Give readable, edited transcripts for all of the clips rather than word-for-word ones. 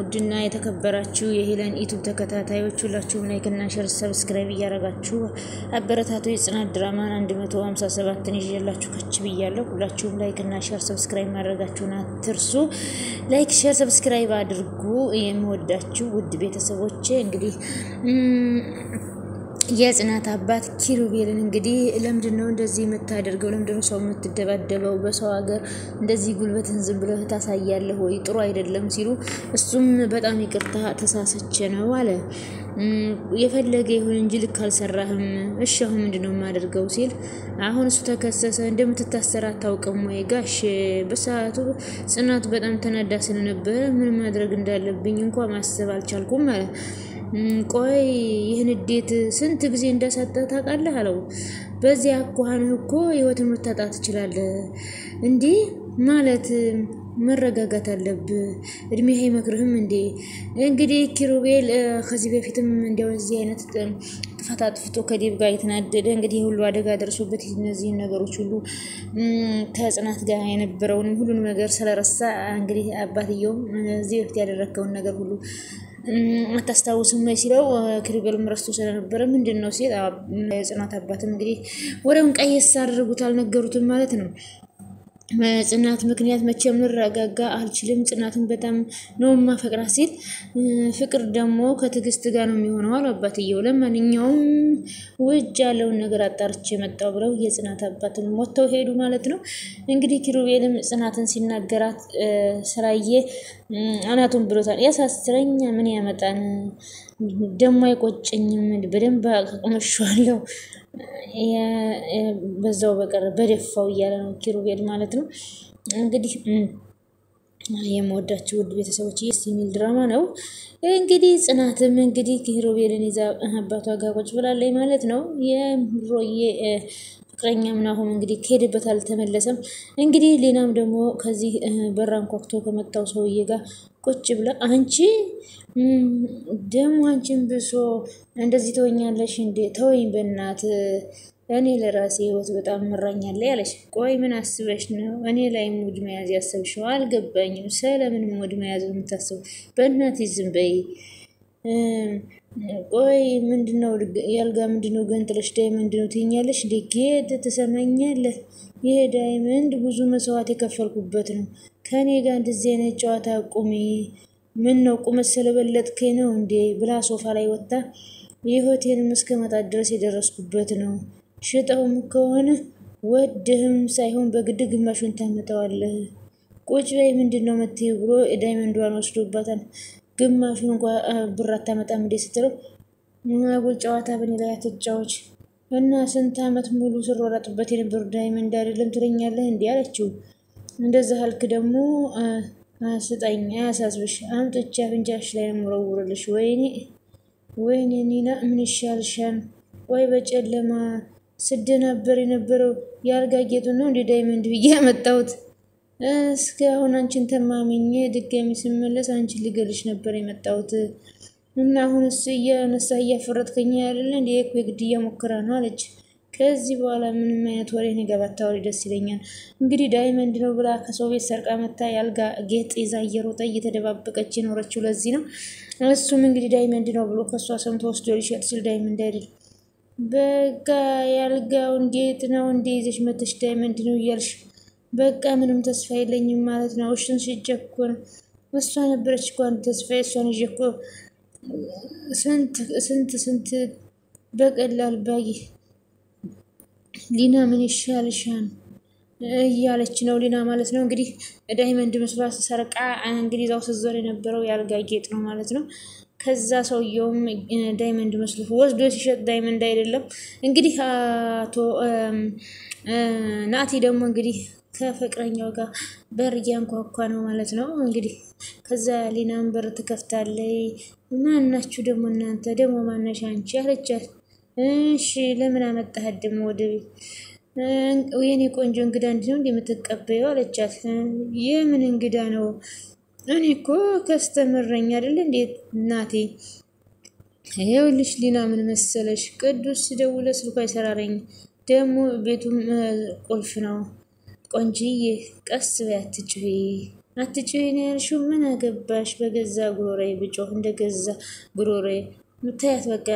ውድና የተከበራችሁ የሄለን ዩቲዩብ ተከታታዮች ሁላችሁም ላይክ እና ሼር ሰብስክራይብ እያደረጋችሁ አበረታቱ። የጽናት ድራማን 157 ይዤላችሁ ከች ብያለሁ። ሁላችሁም ላይክ እና ሼር ሰብስክራይብ ማድረጋችሁን አትርሱ። ላይክ ሼር ሰብስክራይብ አድርጉ። የምወዳችሁ ውድ ቤተሰቦቼ እንግዲህ የጽናት አባት ኪሩቤልን እንግዲህ ለምንድነው እንደዚህ የምታደርገው? ለምንድነው ሰው የምትደባደበው? በሰው ሀገር እንደዚህ ጉልበትን ዝም ብለህ ታሳያለህ ወይ? ጥሩ አይደለም ሲሉ እሱም በጣም ይቅርታ ተሳሰች ነው አለ። የፈለገ ይሁን እንጂ ልክ አልሰራህም። እሺ አሁን ምንድነው የማደርገው ሲል አሁን እሱ ተከሰሰ። እንደምትታሰር አታውቅም ወይ? ጋሽ በሰዓቱ ጽናት በጣም ተናዳ ስለነበረ ምን ማድረግ እንዳለብኝ እንኳን ማሰብ አልቻልኩም ማለት ቆይ ይህን እንዴት ስንት ጊዜ እንዳሳጣህ ታውቃለህ አለው። በዚህ አኳኋን እኮ ህይወትን መታጣት ትችላለህ እንዴ? ማለት መረጋጋት አለብህ። እድሜ አይመክርህም እንዴ? እንግዲህ ኪሩቤል ከዚህ በፊትም እንደው እዚህ አይነት ጥፋት አጥፍቶ ከዴብ ጋር የተናደደ እንግዲህ ሁሉ አደጋ ደርሶበት እነዚህ ነገሮች ሁሉ ከጽናት ጋር የነበረውን ሁሉንም ነገር ስለረሳ እንግዲህ አባትየው እዚህ በፊት ያደረከውን ነገር ሁሉ አታስታውስም ወይ ሲለው ኪሩቤልም ረስቶ ስለነበረ ምንድነው ሲል ጽናት አባትም እንግዲህ ወሬውን ቀየስ አድርጉት አልነገሩትም ማለት ነው። ጽናት ምክንያት መቼም ልረጋጋ አልችልም። ጽናትን በጣም ነው ማፈቅራት ሲል ፍቅር ደግሞ ከትግስት ጋር ነው የሚሆነው አሉ አባትየው። ለማንኛውም ውጭ ያለውን ነገር አጣርቼ መጣው ብለው የጽናት አባትን ሞተው ሄዱ ማለት ነው። እንግዲህ ኪሩቤልም ጽናትን ሲናገራት ስራዬ አናቱን ብሎታል። ያሳስረኛ ምን ያመጣን ደሞ አይቆጨኝም በደንብ አቅመሻለሁ በዛው በቀር በደፋው እያለ ነው ኪሩቤል ማለት ነው። እንግዲህ የምወዳችሁ ውድ ቤተሰቦች የሚል ድራማ ነው። እንግዲህ ጽናትም እንግዲህ ኪሩቤልን ይዛ አባቷ ጋር ቁጭ ብላለች ማለት ነው። የሮዬ ፍቅረኛም ናሆም እንግዲህ ከሄደበት አልተመለሰም። እንግዲህ ሌናም ደግሞ ከዚህ በራን ኮክቶ ከመጣው ሰውዬ ጋር ቁጭ ብላ አንቺ ደግሞ አንቺን ብሶ እንደዚህ ተወኛለሽ እንዴ? ተወኝ በእናት እኔ ለራሴ ህይወት በጣም መራኛለሁ ያለሽ። ቆይ ምን አስበሽ ነው እኔ ላይ ሙድ መያዝ ያሰብሽው? አልገባኝም። ስለምን ሙድ መያዝ የምታስበው? በእናትሽ ዝም በይ። ቆይ ምንድነው ያልጋ ምንድነው ገንጥለሽ ዳይመንድ ነው ትይኛለሽ እንዴ? ጌት ትሰማኛለህ? ይሄ ዳይመንድ ብዙ መስዋዕት የከፈልኩበት ነው። ከኔ ጋር እንደዚህ አይነት ጨዋታ ቁሚ። ምን ነው ቁመት ስለበለጥከኝ ነው እንዴ? ብላ ሶፋ ላይ ወጣ የሆቴልም እስከመጣት ድረስ የደረስኩበት ነው። ሽጠውም ከሆነ ወድህም ሳይሆን በግድ ግማሹን ታመጣዋለህ። ቁጭ በይ ምንድነው የምትይው ብሎ ዳይመንዷን ወስዶባታል። ግማሹን እንኳን ብር አታመጣም እንዴ ስትለው አጉል ጨዋታ በኔ ላይ አትጫወች እና ስንት አመት ሙሉ ስሮራጥበት የነበሩ ዳይመንድ አይደለም ትለኛለህ እንዴ አለችው። እንደዛ አልክ ደግሞ ስጠኝ አያሳስብሽ አምጥቼ አፍንጫሽ ላይ የምወረውርልሽ። ወይኔ ኒና ምን ይሻልሻል? ወይ በጨለማ ስደናበር የነበረው ያልጋ ጌጡ ነው እንደ ዳይመንድ ብዬ ያመጣሁት። እስካሁን አንቺን ተማምኜ ድጋሚ ስመለስ አንቺን ልገልሽ ነበር የመጣሁት እና አሁንስ እያነሳ እያፈረጥከኝ አይደል እንዴ? የግድያ ሙከራ ነው አለች። ከዚህ በኋላ ምንም አይነት ወሬ ባታወሪ ደስ ይለኛል። እንግዲህ ዳይመንድ ነው ብላ ከሰው ቤት ሰርቃ መታ ያልጋ ጌጥ ይዛ እየሮጠ እየተደባበቀች የኖረችው ለዚህ ነው። እሱም እንግዲህ ዳይመንድ ነው ብሎ ከሷ ሰምቶ ወስዶ ሊሸጥ ሲል ዳይመንድ አይደል በቃ ያልጋውን ጌጥ ነው እንደ ይዘሽ መተሽ ዳይመንድ ነው እያልሽ በቃ ምንም ተስፋ የለኝም ማለት ነው። እሱን ሲጀኮ ነው እሷ ነበረች እኮ አንድ ተስፋ እሷን ይጀኮ ስንት በቀላል ባይ ሊና ምን ይሻልሻል እያለች ነው ሊና ማለት ነው። እንግዲህ ዳይመንድ መስሏት ሰርቃ እንግዲህ እዛው ስትዞር የነበረው ያልጋ ጌጥ ነው ማለት ነው። ከዛ ሰውየውም ዳይመንድ መስሎ ወስዶ ሲሸጥ ዳይመንድ አይደለም። እንግዲህ አቶ ናቲ ደግሞ እንግዲህ ከፍቅረኛው ጋር በር እያንኳኳ ነው ማለት ነው። እንግዲህ ከዛ ሊናም በር ትከፍታለች። ማናችሁ ደግሞ እናንተ ደግሞ ማነሽ አንቺ አለቻት። እሺ ለምን አመጣሃት ደግሞ ወደ ቤት? የኔ ቆንጆ እንግዳ እንዴ ነው እንደምትቀበየው አለቻት። የምን እንግዳ ነው? እኔ እኮ ከስተመረኝ አይደል እንዴ እናቴ። ይኸውልሽ ሊና ምን መሰለሽ ቅዱስ ደውለ ስልኩ አይሰራረኝ ደግሞ ቤቱም ቁልፍ ነው። ቆንጂዬ ቀስ በይ አትጩሂ አትጩይኝ ያልሽው ምን አገባሽ? በገዛ ጉሮሮዬ ብጮህ እንደገዛ ጉሮሮዬ ምታያት። በቃ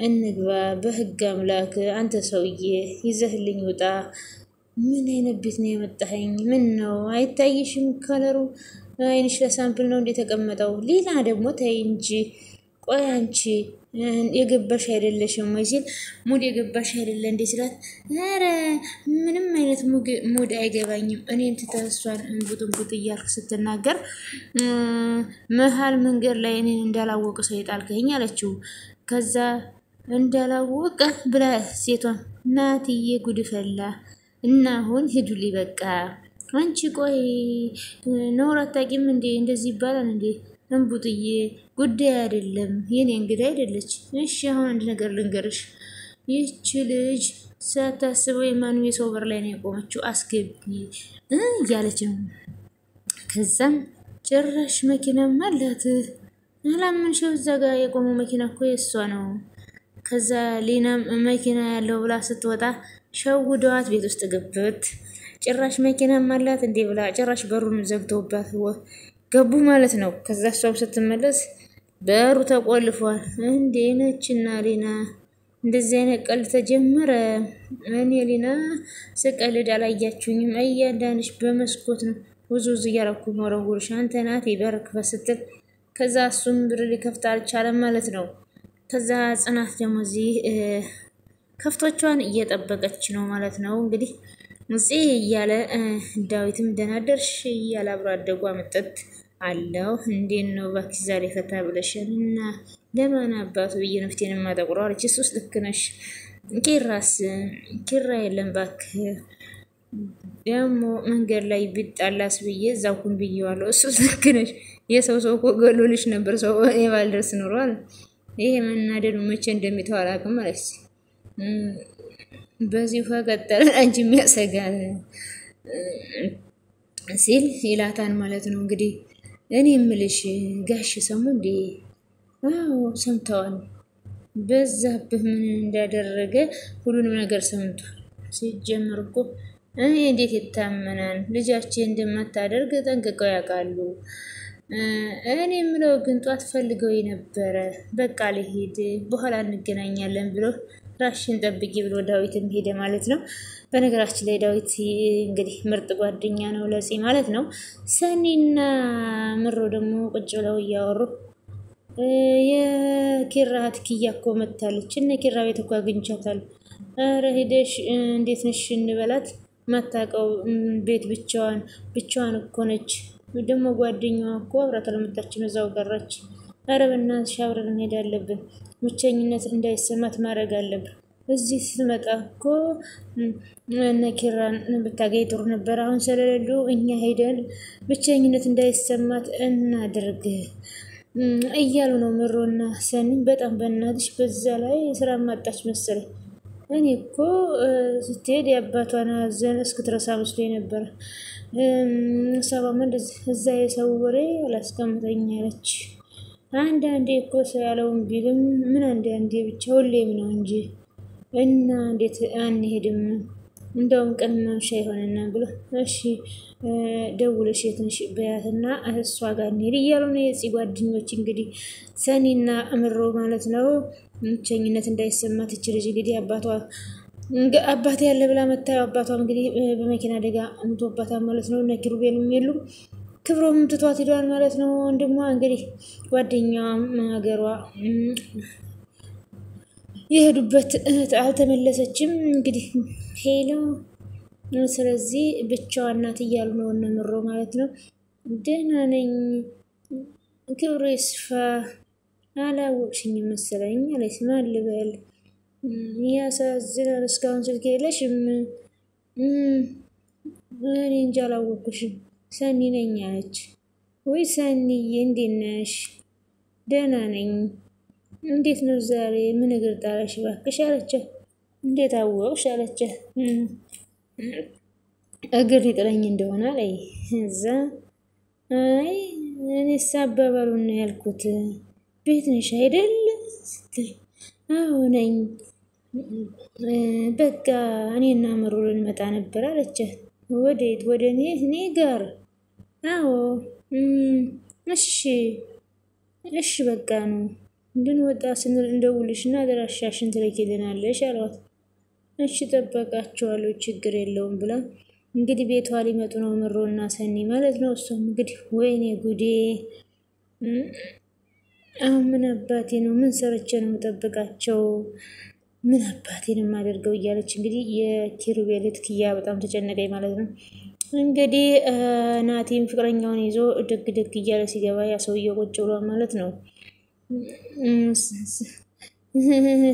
እንግባ በህግ አምላክ። አንተ ሰውዬ ይዘህልኝ ውጣ። ምን አይነት ቤት ነው የመጣኸኝ? ምን ነው አይታይሽም? ከለሩ አይንሽ ለሳምፕል ነው እንዴ ተቀመጠው? ሌላ ደግሞ ተይ እንጂ። ቆይ አንቺ የገባሽ አይደለሽም ወይ ሲል ሙድ የገባሽ አይደለ እንዴ ሲላት፣ ኧረ ምንም አይነት ሙድ አይገባኝም እኔን ትተሷን እንቡጥ እያልክ ስትናገር መሀል መንገድ ላይ እኔን እንዳላወቀ ሰው የጣልከኝ አለችው። ከዛ እንዳላወቀ ብላ ሴቷን ናትዬ ጉድፈላ እና አሁን ሂዱልኝ በቃ። አንቺ ቆይ ነውር አታውቂም እንዴ? እንደዚህ ይባላል እንዴ? እንቡጥዬ ጉዳይ አይደለም የኔ እንግዳ አይደለች። እሺ አሁን አንድ ነገር ልንገርሽ፣ ይህች ልጅ ሳታስበው የማኑ የሰው በር ላይ ነው የቆመችው፣ አስገቢ እያለች ነው። ከዛም ጭራሽ መኪናም አላት። አላመንሽው? እዛ ጋር የቆመው መኪና እኮ የእሷ ነው። ከዛ ሊናም መኪና ያለው ብላ ስትወጣ ሸውደዋት ቤት ውስጥ ገብት። ጭራሽ መኪናም አላት እንዴ ብላ ጭራሽ በሩን ዘግተውባት ገቡ ማለት ነው። ከዛ እሷም ስትመለስ በሩ ተቆልፏል። እንዴ ነችና ሊና እንደዚህ አይነት ቀልድ ተጀመረ። እኔ ሊና ስቀልድ አላያችሁኝም? እያንዳንድሽ በመስኮት ነው ውዙዝ እያረኩ መረጉርሽ። አንተ ናት በር ክፈት ስትል ከዛ እሱም ብር ሊከፍት አልቻለም ማለት ነው። ከዛ ጽናት ደግሞ እዚህ ከፍቶቿን እየጠበቀች ነው ማለት ነው። እንግዲህ እዚህ እያለ ዳዊትም ደህና ደርሽ እያለ አብሮ አደጓ መጠጥ አለው። እንዴት ነው እባክሽ ዛሬ ፈታ ብለሻል? እና ለማን አባቱ ብዬ ነፍቴን ማጠቁረው አለች። እሱስ ልክ ነሽ። ኪራ የለም እባክህ ደግሞ መንገድ ላይ ቢጣላስ ብዬ እዛው ኩን ብዬዋለሁ። እሱስ ልክ ነሽ። የሰው እኮ ገሎልሽ ነበር ሰው ባልደርስ ኖሯል። ይሄ መናደዱ መቼ እንደሚተው አላውቅም አለች። በዚህ ከቀጠለ አንቺ የሚያሰጋል ሲል ይላታን ማለት ነው። እንግዲህ እኔ የምልሽ ጋሽ ሰሙ እንዴ? አዎ ሰምተዋል። በዛብህ ምን እንዳደረገ ሁሉንም ነገር ሰምቷል። ሲጀምር እኮ እኔ እንዴት ይታመናል? ልጃችን እንደማታደርግ ጠንቅቀው ያውቃሉ። እኔ የምለው ግን ጧት ፈልገው ነበረ። በቃ ልሂድ በኋላ እንገናኛለን ብሎ ራሽን ጠብቂ ብሎ ዳዊትም ሄደ ማለት ነው። በነገራችን ላይ ዳዊት እንግዲህ ምርጥ ጓደኛ ነው ለፂ ማለት ነው። ሰኒና ምሮ ደግሞ ቁጭ ብለው እያወሩ የኪራ ትክያ እኮ መታለች። እነ ኪራ ቤት እኮ አግኝቻታለሁ። ኧረ ሄደሽ እንዴት ነሽ እንበላት። ማታውቀው ቤት ብቻዋን እኮ ነች። ደግሞ ጓደኛዋ እኮ አብራት አልመጣችም፣ እዛው ቀረች። ኧረ በእናትሽ አብረን እንሄድ አለብን። ብቸኝነት እንዳይሰማት ማድረግ አለብን። እዚህ ስትመጣ እኮ እነ ኪራን ብታገኝ ጥሩ ነበር። አሁን ስለሌሉ እኛ ሄደን ብቸኝነት እንዳይሰማት እናድርግ እያሉ ነው ምሮና ሰኒ። በጣም በእናትሽ በዛ ላይ ስራ ማጣች መሰለኝ። እኔ እኮ ስትሄድ የአባቷን ሀዘን እስክትረሳ መስሎኝ ነበር። ሰባማ እንደዚህ እዛ የሰው ወሬ አላስቀምጠኝ አለች። አንዳንዴ እኮ ሰው ያለውን ቢልም ምን አንዳንዴ ብቻ ሁሌም ነው እንጂ እና እንዴት አንሄድም? እንደውም ቀን መምሻ ይሆንና ብሎ እሺ ደውለሽ የትንሽ በያትና እሷ ጋር እንሄድ እያሉ ነው የፂ ጓደኞች። እንግዲህ ሰኒና እምሮ ማለት ነው። ብቸኝነት እንዳይሰማት ትችልሽ እንግዲህ አባቴ ያለ ብላ መታየው። አባቷም እንግዲህ በመኪና አደጋ ሞቶባታል ማለት ነው። እነ ኪሩቤልም የሉም። ክብሮም ትቷት ሄዷል ማለት ነው። ወንድሟ እንግዲህ ጓደኛዋም ሀገሯ የሄዱበት አልተመለሰችም። እንግዲህ ሄሎ ስለዚህ ብቻዋን ናት እያሉ ነው እነ ምሮ ማለት ነው። ደህና ነኝ ክብሩ ይስፋ አላወቅሽኝም መሰለኝ አለች። ማን ልበል? ያሳዝናል። እስካሁን ስልክ የለሽም? እኔ እንጃ አላወቅሽም። ሰኒ ነኝ አለች። ወይ ሰኒዬ እንዴት ነሽ? ደህና ነኝ። እንዴት ነው ዛሬ? ምን እግር ጣለሽ እባክሽ አለቻት። እንዴት አወቅሽ አለቻት። እግር ይጥለኝ እንደሆነ አለኝ። እዛ አይ እኔስ አባባሉን ነው ያልኩት። ቤት ነሽ አይደል ስትል አዎ ነኝ። በቃ እኔና ምሩ ልንመጣ ነበር አለቻት። ወዴት? ወደ እኔ ጋር? አዎ እሺ እሺ በቃ ነው እንድንወጣ ስንል እንደውልሽና አድራሻሽን ትልኪልናለሽ አሏት። እሺ ጠበቃቸዋለሁ ችግር የለውም ብላ እንግዲህ ቤቷ ሊመጡ ነው ምሮና ሰኒ ማለት ነው። እሷም እንግዲህ ወይኔ ጉዴ አሁን ምን አባቴ ነው ምን ሰርቼ ነው የምጠብቃቸው ምን አባቴ ነው የማደርገው እያለች እንግዲህ የኪሩቤል ኪያ በጣም ተጨነቀኝ ማለት ነው። እንግዲህ ናቲም ፍቅረኛውን ይዞ ድግ ድግ እያለ ሲገባ ያ ሰውዬው ቁጭ ብሏል ማለት ነው።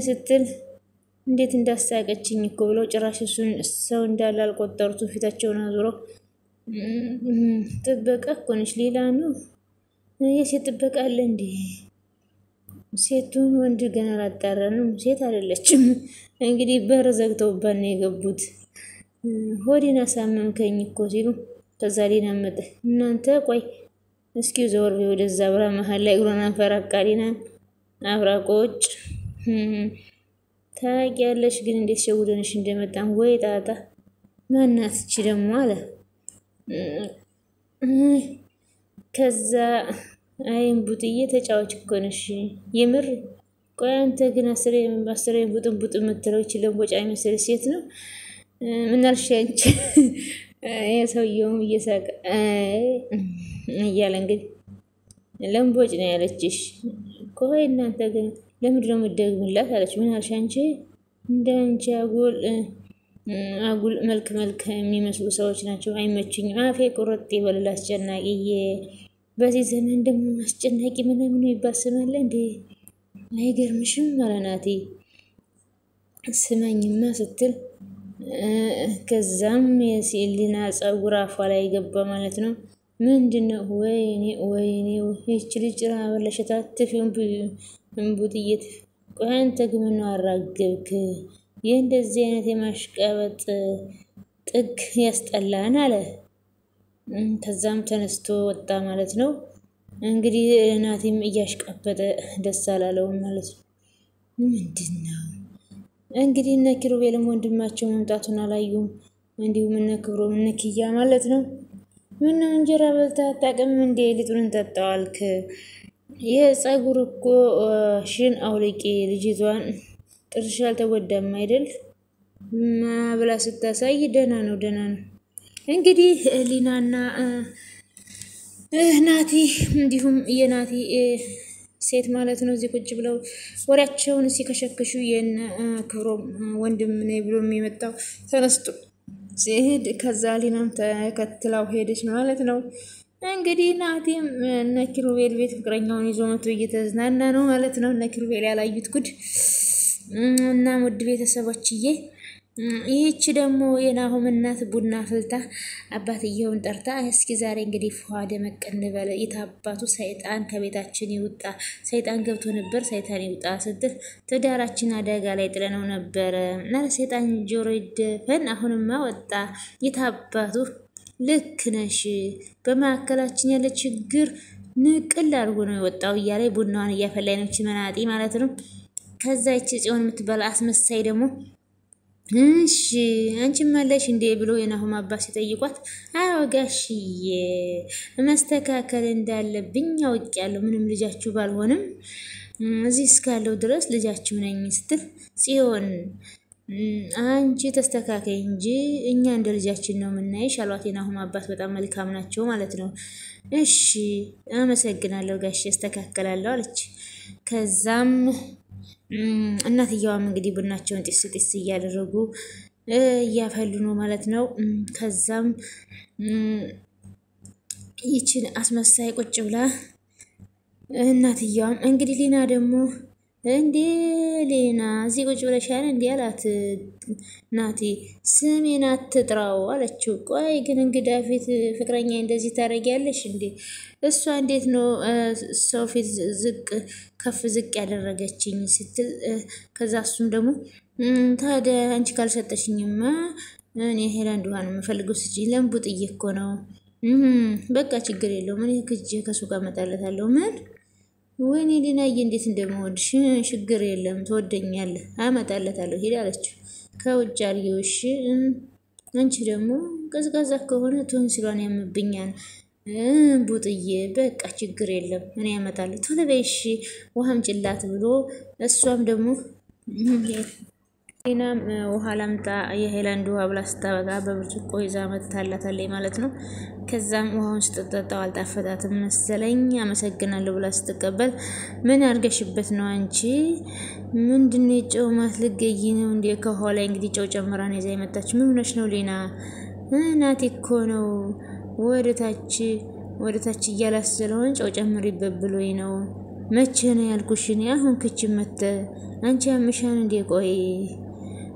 ስትል እንዴት እንዳሳቀችኝ እኮ ብለው ጭራሽ እሱን ሰው እንዳለ አልቆጠሩትም። ፊታቸውን አዙረው ጥበቃ እኮ ነች ሌላ ነው የሴት ጥበቃ አለ እንዴ? ሴቱን ወንድ ገና አላጣራንም ሴት አይደለችም። እንግዲህ በር ዘግተውባት ነው የገቡት። ሆዴን አሳመምከኝ እኮ ሲሉ ከዛ ሊና መጣ። እናንተ ቆይ እስኪ ዘወር ወደዛ ብላ መሀል ላይ እግሯን አንፈራቃሪና አብራ ቁጭ ታውቂያለሽ ግን እንዴት ሸውደንሽ እንደመጣን ወይ ጣጣ ማናት እቺ ደግሞ አለ። ከዛ አይን ቡጥዬ ተጫዋች እኮ ነሽ የምር ቆይ አንተ ግን አስሬ ቡጥ የምትለው እቺ ለምቦጫ አይመስል ሴት ነው ምን አልሽ አንቺ? የሰውየውም እየሳቀ እያለ እንግዲህ ለምቦጭ ነው ያለችሽ ቆይ እናንተ ግን ለምንድን ነው የምትደግምላት አለች። ምን አልሽ አንቺ? እንዳንቺ አጉል መልክ የሚመስሉ ሰዎች ናቸው አይመቹኝም። አፌ ቁርጥ ይበልል አስጨናቂዬ። በዚህ ዘመን ደግሞ አስጨናቂ ምናምን የሚባል ስም አለ እንዴ? አይገርምሽም አለናቲ ስመኝማ ስትል ከዛም የሲሊና ጸጉር አፏ ላይ ገባ ማለት ነው። ምንድነው? ወይኔ ይህች ልጅ ራበለሽታ ትፊውን እንቡጥየት ቆይ አንተ ግን ምን አራገብክ? የእንደዚህ አይነት የማሽቀበጥ ጥግ ያስጠላን አለ። ከዛም ተነስቶ ወጣ ማለት ነው። እንግዲህ ናቲም እያሽቀበጠ ደስ አላለውም ማለት ነው። ምንድነው እንግዲህ እነ ኪሩቤልም ወንድማቸው መምጣቱን አላዩም። እንዲሁም እነ ክብሮም እነ ኪያ ማለት ነው። ምነው እንጀራ በልተህ አታውቅም እንዴ? ሊጡን እንጠጣው አልክ? የፀጉር እኮ ሽን አውልቂ ልጅቷን ጥርሽ አልተጎዳም አይደል? ብላ ስታሳይ ደህና ነው። እንግዲህ ሊናና ናቲ እንዲሁም የናቲ ሴት ማለት ነው እዚህ ቁጭ ብለው ወሬያቸውን ሲከሸክሹ የነ ክብሮም ወንድም ነኝ ብሎ የሚመጣው ተነስቶ ሲሄድ ከዛ ሊናም ተከትላው ሄደች ማለት ነው። እንግዲህ ናቲም እነ ኪሩቤል ቤት ፍቅረኛውን ይዞ መቶ እየተዝናና ነው ማለት ነው። እነ ኪሩቤል ያላዩት ጉድ እና ውድ ቤተሰቦችዬ ይህች ደግሞ የናሆም እናት ቡና ፍልታ አባትየውን ጠርታ እስኪ ዛሬ እንግዲህ ፏደ መቀን በለ የታባቱ ሰይጣን ከቤታችን ይውጣ፣ ሰይጣን ገብቶ ነበር ሰይጣን ይውጣ ስትል ትዳራችን አደጋ ላይ ጥለነው ነበር እና ሰይጣን ጆሮ ይደፈን አሁንማ ወጣ የታባቱ ልክ ነሽ በማከላችን ያለ ችግር ንቅል አድርጎ ነው የወጣው እያለ ቡናዋን እያፈላይ ነው መናጢ ማለት ነው። ከዛ ይቺ ጽዮን የምትባል አስመሳይ ደግሞ እሺ አንቺ ማለሽ እንዴ ብሎ የናሆም አባት ሲጠይቋት አዎ ጋሽዬ መስተካከል እንዳለብኝ አውቄያለሁ ምንም ልጃችሁ ባልሆንም እዚህ እስካለው ድረስ ልጃችሁ ነኝ ስትል ጽዮን አንቺ ተስተካከይ እንጂ እኛ እንደ ልጃችን ነው የምናይሽ አሏት። የናሆም አባት በጣም መልካም ናቸው ማለት ነው። እሺ አመሰግናለሁ ጋሽ አስተካክላለሁ አለች። ከዛም እናትየዋም እንግዲህ ቡናቸውን ጢስ እያደረጉ እያፈሉ ነው ማለት ነው። ከዛም ይችን አስመሳይ ቁጭ ብላ እናትየዋም እንግዲህ ሊና ደግሞ እንዴ ሊና እዚህ ቁጭ ብለሻል እንዴ አላት። ናቲ ስሜን አትጥራው አለችው። ቆይ ግን እንግዳ ፊት ፍቅረኛ እንደዚህ ታደርጊያለሽ እንዴ? እሷ እንዴት ነው ሰው ፊት ከፍ ዝቅ ያደረገችኝ ስትል ከዛ እሱም ደግሞ ታዲያ አንቺ ካልሰጠሽኝማ እኔ ሄላንድ ውሃ ነው የምፈልገው ስጪኝ ለምቡጥዬ እኮ ነው። በቃ ችግር የለውም እኔ ክጄ ከሱቅ አመጣለታለሁ። ምን ወይኔ ሊናዬ እንዴት እንደምወድሽ ችግር የለም ትወደኛለህ አመጣለታለሁ ሄድ አለችው። ከውጭ አልየውሽ አንቺ ደግሞ ቀዝቃዛ ከሆነ ቶንሲሏን ያምብኛል ቡጥዬ በቃ ችግር የለም እኔ ያመጣለሁ ቶሎ በይ እሺ ውሃም ጭላት ብሎ እሷም ደግሞ ሊናም ውሃ ላምጣ የሃይላንድ ውሃ ብላ ስታበቃ በብርጭቆ ይዛ መጥታላታለች ማለት ነው። ከዛም ውሃውን ስትጠጣው አልጣፈጣትም መሰለኝ አመሰግናለሁ ብላ ስትቀበል ምን አርገሽበት ነው አንቺ ምንድነው ጨው ማትልገይ ነው እንዴ ከኋላ እንግዲህ ጨው ጨምራ ነው ይዛ የመጣች ምን ሆነሽ ነው ሊና እናቴ እኮ ነው ወደታች እያላሰለውን ጨው ጨምሪበት ብሎኝ ነው መቼ ነው ያልኩሽ እኔ አሁን ክችን መተ አንቺ ያምሻን እንዴ ቆይ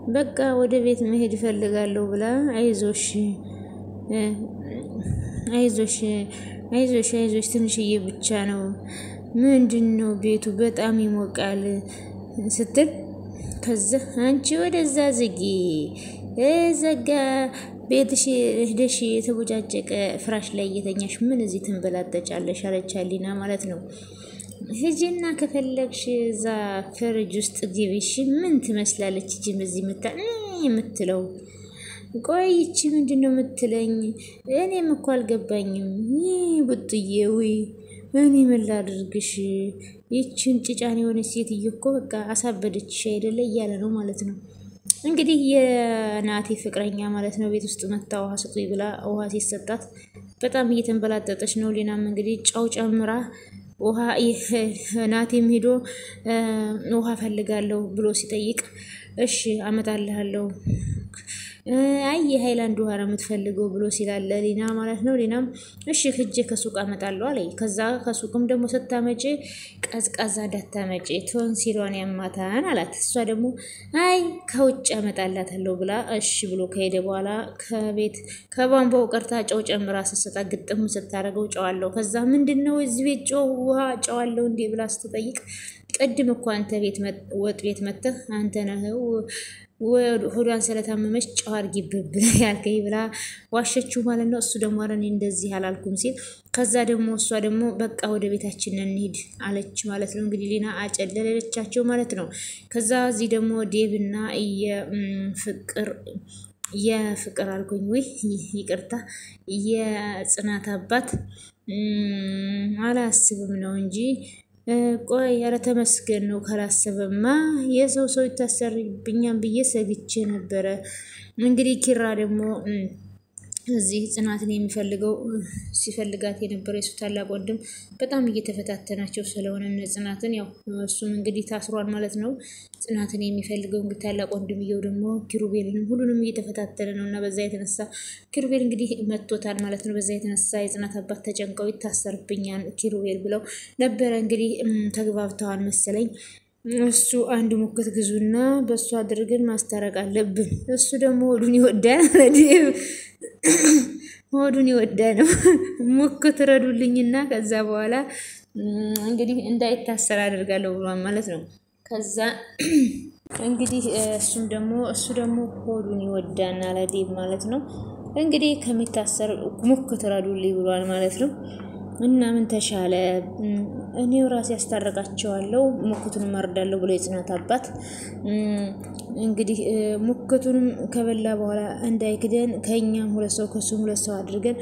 በቃ ወደ ቤት መሄድ ፈልጋለሁ ብላ አይዞሽ ትንሽዬ ብቻ ነው ምንድነው ቤቱ በጣም ይሞቃል ስትል ከዛ አንቺ ወደዛ ዝጊ ዘጋ ቤትሽ ሄደሽ የተቦጫጨቀ ፍራሽ ላይ እየተኛሽ ምን እዚህ ትንበላጠጫለሽ አለች ሊና ማለት ነው። ሂጂና ከፈለግሽ እዛ ፍሪጅ ውስጥ ግቢሽ ምን ትመስላለች ጂም እዚህ የምትለው ቆይቺ ምንድነው የምትለኝ እኔም እኮ አልገባኝም ቡጥዬ ወይ እኔ ምን ላድርግሽ ይቺን ጭጫን የሆነች ሴትዮ እኮ በቃ አሳበደችሽ አይደለ እያለ ነው ማለት ነው። እንግዲህ የናቲ ፍቅረኛ ማለት ነው ቤት ውስጥ መጣ ውሃ ስጡኝ ብላ ውሃ ሲሰጣት በጣም እየተንበላጠጠች ነው። ሊናም እንግዲህ ጨው ጨምራ ውሃ ናቲም ሄዶ ውሃ ፈልጋለሁ ብሎ ሲጠይቅ እሺ አመጣልሃለሁ አይ የሃይላንድ ውሃ ነው የምትፈልገው ብሎ ሲላለ ሊና ማለት ነው። ሊናም እሺ ሂጄ ከሱቅ አመጣለሁ አለኝ። ከዛ ከሱቅም ደግሞ ስታመጪ ቀዝቃዛ እንዳታመጪ ቶንሲሏን ያማታን አላት። እሷ ደግሞ አይ ከውጭ አመጣላታለሁ ብላ እሺ ብሎ ከሄደ በኋላ ከቤት ከቧንቧው ቀርታ ጨው ጨምራ ስትሰጣ ግጥም ስታረገው ጨዋለሁ። ከዛ ምንድነው እዚህ ቤት ጨው ውሃ ጨዋለሁ እንዴ ብላ ስትጠይቅ ቅድም እኮ አንተ ቤት ወጥ ቤት መጥተህ አንተ ነህ ሆዷን ስለታመመች ጨው አድርጊበት ያልከኝ ብላ ዋሸችው ማለት ነው። እሱ ደግሞ አረኔ እንደዚህ አላልኩም ሲል ከዛ ደግሞ እሷ ደግሞ በቃ ወደ ቤታችን እንሂድ አለች ማለት ነው። እንግዲህ ሊና አጨለለቻቸው ማለት ነው። ከዛ እዚህ ደግሞ ዴብና የፍቅር አልኩኝ ወይ ይቅርታ የጽናት አባት አላስብም ነው እንጂ ቆይ ኧረ ተመስገን ነው ካላሰበማ የሰው ይታሰርብኛል ብዬ ሰግቼ ነበረ። እንግዲህ ኪራ ደግሞ እዚህ ጽናትን የሚፈልገው ሲፈልጋት የነበረው የሱ ታላቅ ወንድም በጣም እየተፈታተናቸው ስለሆነ ጽናትን ያው እሱም እንግዲህ ታስሯል ማለት ነው። ጽናትን የሚፈልገው እንግዲህ ታላቅ ወንድምየው ደግሞ ኪሩቤልንም ሁሉንም እየተፈታተነ ነውና በዛ የተነሳ ኪሩቤል እንግዲህ መጥቶታል ማለት ነው። በዛ የተነሳ የጽናት አባት ተጨንቀው ይታሰርብኛል ኪሩቤል ብለው ነበረ እንግዲህ ተግባብተዋል መሰለኝ። እሱ አንድ ሙክት ግዙና በሱ አድርገን ማስተረቅ አለብን። እሱ ደግሞ ሆዱን ይወዳል ነው ሙክት ረዱልኝና ከዛ በኋላ እንግዲህ እንዳይታሰር አደርጋለሁ ብሏል ማለት ነው። ከዛ እንግዲህ እሱ ደግሞ ሆዱን ይወዳና ለዴብ ማለት ነው። እንግዲህ ከሚታሰር ሙክት ረዱልኝ ብሏል ማለት ነው። እና ምን ተሻለ እኔው ራሴ ያስታረቃቸዋለሁ ሙክቱን ማርዳለሁ ብሎ የጽናት አባት እንግዲህ ሙክቱንም ከበላ በኋላ እንዳይክደን ከኛም ሁለት ሰው ከሱም ሁለት ሰው አድርገን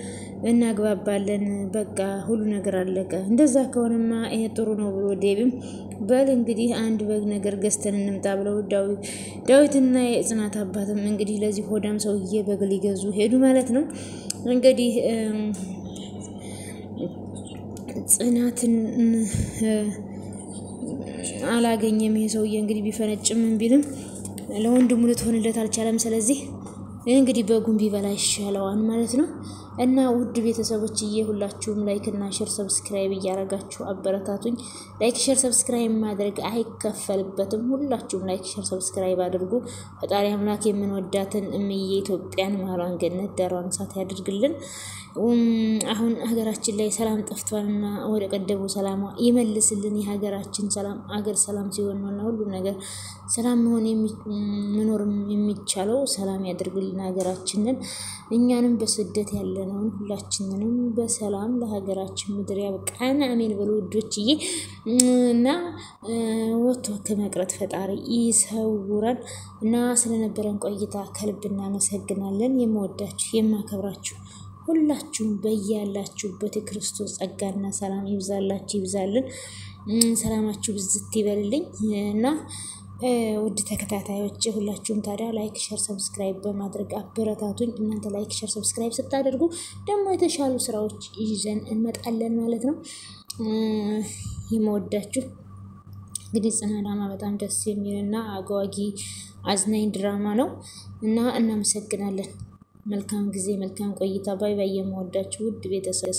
እናግባባለን በቃ ሁሉ ነገር አለቀ። እንደዛ ከሆነማ ይሄ ጥሩ ነው ብሎ ዴብም በል እንግዲህ አንድ በግ ነገር ገዝተን እንምጣ ብለው ዳዊትና የጽናት አባትም እንግዲህ ለዚህ ሆዳም ሰውዬ በግ ሊገዙ ሄዱ ማለት ነው። እንግዲህ ጽናትን አላገኘም ይሄ ሰውዬ እንግዲህ ቢፈነጭም ቢልም ለወንድሙ ልትሆንለት አልቻለም። ስለዚህ እንግዲህ በጉን ቢበላ ይሻለዋል ማለት ነው። እና ውድ ቤተሰቦችዬ ሁላችሁም ላይክ እና ሼር ሰብስክራይብ እያረጋችሁ አበረታቱኝ። ላይክ ሼር ሰብስክራይብ ማድረግ አይከፈልበትም። ሁላችሁም ላይክ ሼር ሰብስክራይብ አድርጉ። ፈጣሪ አምላክ የምንወዳትን እምዬ ኢትዮጵያን መሃሏን ገነት ዳሯን እሳት ያድርግልን። አሁን ሀገራችን ላይ ሰላም ጠፍቷልና ወደ ቀደሙ ሰላም ይመልስልን። የሀገራችን ሰላም አገር ሰላም ሲሆን ነውና ሁሉ ነገር ሰላም መኖርም የሚቻለው ሰላም ያድርግልን ሀገራችንን። እኛንም በስደት ያለነው ሁላችንንም በሰላም ለሀገራችን ምድር ያብቃን አሜን በሉ ውዶችዬ። እና ወጥቶ ከመቅረት ፈጣሪ ይሰውረን። እና ስለነበረን ቆይታ ከልብ እናመሰግናለን። የምወዳችሁ የማከብራችሁ ሁላችሁም በያላችሁበት የክርስቶስ ጸጋና ሰላም ይብዛላችሁ ይብዛልን። ሰላማችሁ ብዝት ይበልልኝ እና ውድ ተከታታዮች ሁላችሁም ታዲያ ላይክ ሼር ሰብስክራይብ በማድረግ አበረታቱኝ። እናንተ ላይክ ሼር ሰብስክራይብ ስታደርጉ ደግሞ የተሻሉ ስራዎች ይዘን እንመጣለን ማለት ነው። የምወዳችሁ እንግዲህ ጽናት ድራማ በጣም ደስ የሚልና አጓጊ አዝናኝ ድራማ ነው እና እናመሰግናለን። መልካም ጊዜ መልካም ቆይታ። ባይ ባይ። የምወዳችሁ ውድ ቤተሰብ